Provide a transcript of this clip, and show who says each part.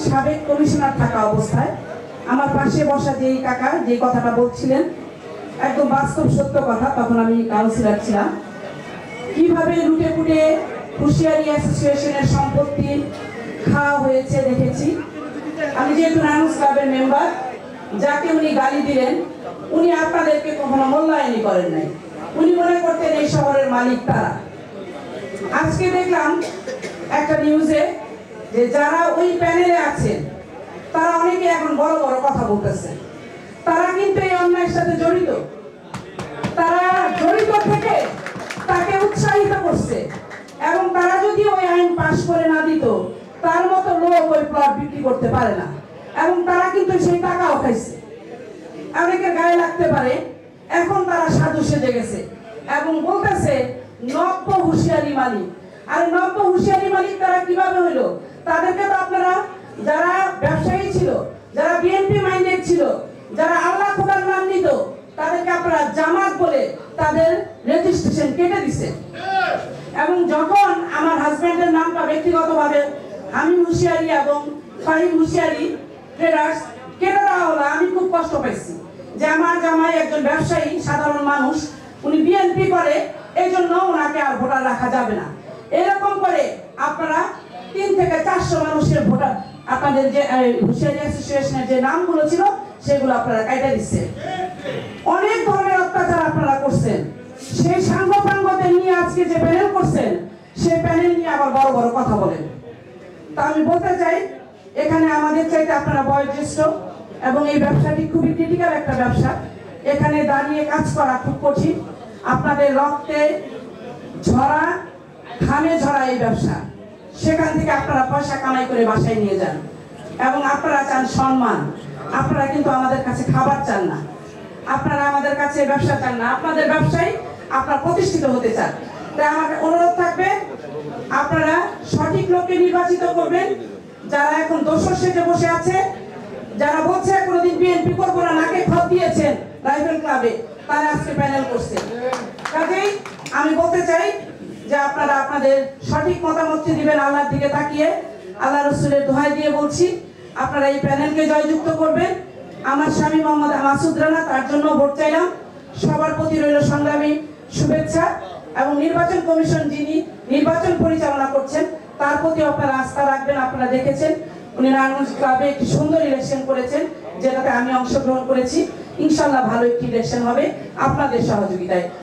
Speaker 1: সাবেক কমিশনার থাকা অবস্থায় আমার পাশে বসা যেই কাকা যে কথাটা বলছিলেন একদম বাস্তব সত্য কথা, তখন আমি কাউন্সিলর ছিলাম, কিভাবে লুটে পুটে হুঁশিয়ারি অ্যাসোসিয়েশনের সম্পত্তি খাওয়া হয়েছে দেখেছি। আমি যেহেতু নারায়ণগঞ্জ ক্লাবের মেম্বার, যাকে উনি গালি দিলেন উনি আপনাদেরকে কখনো মূল্যায়নই করেন নাই। উনি মনে করতেন এই শহরের মালিক তারা। আজকে দেখলাম একটা নিউজে যে যারা ওই প্যানেলে আছেন তারা অনেকে এখন বড় বড় কথা বলতেছে। তারা কিন্তু এই অন্যায়ের সাথে জড়িত, তারা জড়িত থেকে তাকে উৎসাহিত করছে এবং তারা যদি ওই আইন পাশ করে না দিত তার মতো লোক ওই প্লট বিক্রি করতে পারে না এবং তারা কিন্তু সেই টাকাও খাইছে। অনেকের গায়ে লাগতে পারে, এখন তারা সাধু সেজে গেছে এবং বলতেছে নব্য হুঁশিয়ারি মালিক। আর নব্য হুঁশিয়ারি মালিক তারা কিভাবে হইলো? তাদেরকে তো আপনারা যারা ব্যবসায়ী ছিল, যারা বিএনপি মাইন্ডেড ছিল, যারা আল্লাহ খোদার নাম নিত, তাদেরকে আপনারা জামাত বলে তাদের রেজিস্ট্রেশন কেটে দিছে। এবং যখন আমার হাজবেন্ডের নামটা ব্যক্তিগতভাবে আমি হুঁশিয়ারি এবং ফাহিম হুঁশিয়ারি ট্রেডার্স কেটে দেওয়া হলো, আমি খুব কষ্ট পাইছি যে আমার জামাই একজন ব্যবসায়ী সাধারণ মানুষ, উনি বিএনপি করে, এই জন্য ওনাকে আর ভোটার রাখা যাবে না। এরকম করে আপনারা 3 থেকে 400 মানুষের ভোটার আপনাদের যে হুঁশিয়ারি অ্যাসোসিয়েশনের যে নামগুলো ছিল সেগুলো আপনারা কাইটা দিচ্ছেন। অনেক ধরনের অত্যাচার আপনারা করছেন। সেই সাংগপাঙ্গদের নিয়ে আজকে যে প্যানেল করছেন সেই প্যানেল নিয়ে আবার বড় বড় কথা বলেন। তা আমি বলতে চাই, এখানে আমাদের চাইতে আপনারা বয়োজ্যেষ্ঠ এবং এই ব্যবসাটি খুবই ক্রিটিক্যাল একটা ব্যবসা। এখানে দাঁড়িয়ে কাজ করা খুব কঠিন। আপনাদের রক্তে ঝরা, ঘামে ঝরা এই ব্যবসা। সেখান থেকে আপনারা পয়সা কামাই করে বাসায় নিয়ে যান এবং আপনারা চান সম্মান। আপনারা কিন্তু আমাদের কাছে খাবার চান না, আপনারা আমাদের কাছে ব্যবসা চান না, আপনাদের ব্যবসায় আপনারা প্রতিষ্ঠিত হতে চান। তাই আমার অনুরোধ থাকবে আপনারা সঠিক লোককে নির্বাচিত করবেন। যারা এখন দোষর সেজে বসে আছে, যারা বলছে কোনোদিন বিএনপি করবো না, নাকে খত দিয়েছেন রাইফেল ক্লাবে, তারা আজকে প্যানেল করছে। কাজেই আমি বলতে চাই যে আপনারা আপনাদের সঠিক মতামতটি দিবেন আল্লাহর দিকে তাকিয়ে। আল্লাহ রসুলের দোহাই দিয়ে বলছি, আপনারা এই প্যানেলকে জয়যুক্ত করবেন। আমার স্বামী মোহাম্মদ মাসুদ রানা, তার জন্য ভোট চাইলাম। সবার প্রতি রইল সংগ্রামী শুভেচ্ছা এবং নির্বাচন কমিশন যিনি নির্বাচন পরিচালনা করছেন তার প্রতি আপনারা আস্থা রাখবেন। আপনারা দেখেছেন উনি নারায়ণগঞ্জ ক্লাবে একটি সুন্দর ইলেকশন করেছেন, যেটাতে আমি অংশগ্রহণ করেছি। ইনশাল্লাহ ভালো একটি ইলেকশন হবে আপনাদের সহযোগিতায়।